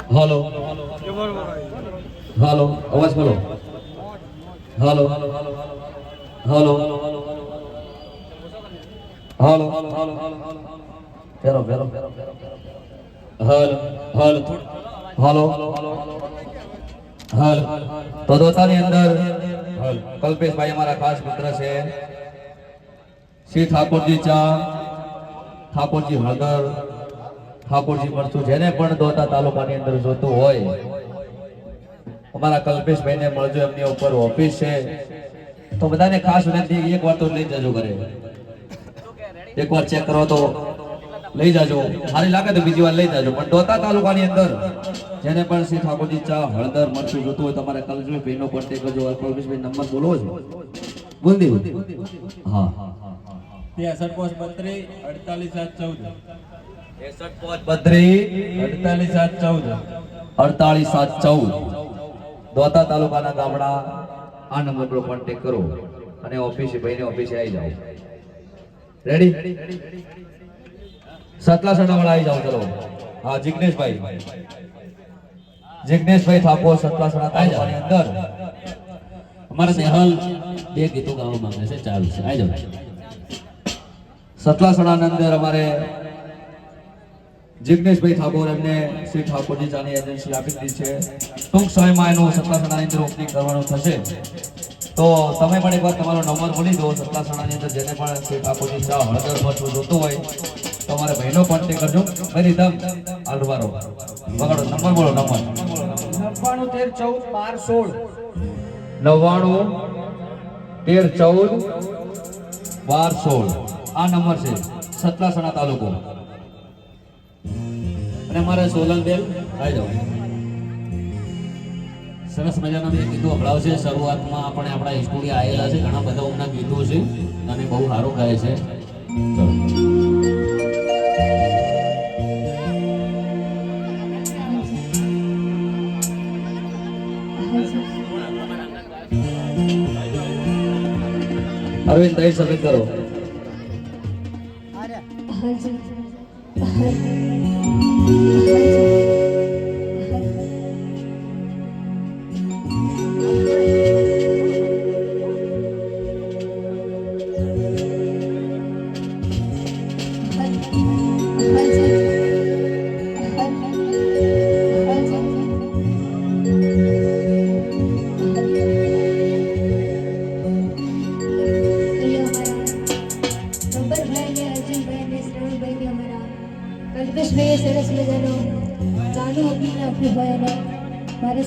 હાલો હાલો અવાજ બોલો હાલો હાલો હાલો ફેરો ફેરો હાલ હાલ હાલો હાલ તો દોતાની અંદર કલ્પેશભાઈ અમારા ખાસ મિત્ર છે શ્રી ઠાકોરજી ચા ઠાકોરજી હળદર ઠાકોરજી મરચું જેને પણ દોતા તાલુકાની અંદર જોતું હોય અમારા કલ્પેશભાઈને મળજો એમની ઉપર ઓફિસ છે તો બધાને ખાસ વિનંતી એકવાર તો લઈ જજો ઘરે એકવાર ચેક કરો તો લઈ જાજો સારી લાગે તો બીજી વાર લઈ જાજો પણ દોતા તાલુકાની અંદર જેને પણ શ્રી ઠાકોરજી ચા હળદર મરચું જોતું હોય તમારે કલ્પેશભાઈનો કોન્ટેક્ટ કરજો કલ્પેશભાઈ નંબર બોલો છો બોલ દે હા 63 48 48 દોતા તાલુકાના ગામડા આ નંબર પર કોન્ટેક્ટ કરો અને ઓફિસે ભાઈને ઓફિસે આવી જાઓ રેડી સતલાસણા વાળા આવી જાઓ ચલો હા જિગ્નેશભાઈ ઠાકોર સતલાસણા તાલુકાની અંદર અમારે નેહલ બે ગીતો ગાવા માંગે છે ચાલુ છે આવી જાઓ સતલાસણાની અંદર અમારે જિગ્નેશભાઈ ઠાકોર એમને શ્રી ઠાકોરજી ચાની એજન્સી આપી દીધી છે ટૂંક સમયમાં એનું સતલાસણાની અંદર ઓપનિંગ કરવાનું થશે તો તમે પણ એકવાર તમારો નંબર બોલી દો સતલાસણાની અંદર જેને પણ શ્રી ઠાકોરજી ચા હળદર મરચું જોતું હોય તો અમારે ભાઈનો કોન્ટેક્ટ કરજો મેરી દમ આલવારો બગાડો નંબર બોલો નંબર 99 13 14 12 આ નંબર છે સતલાસણા તાલુકો અને અમારે સોલંકબેન આવી જાઓ સરસ મજાના બે ગીતો સંભળાવશે શરૂઆતમાં આપણે આપણા સ્ટુડિયો આવેલા છે ઘણા બધા ઓમના ગીતો છે અને બહુ સારું ગાય છે અરવિંદ ભાઈ સબમિટ કરો કલ્પેશભાઈએ સરસ મજાનો ચાલુ આપી નાખ્યું હોય અને મારે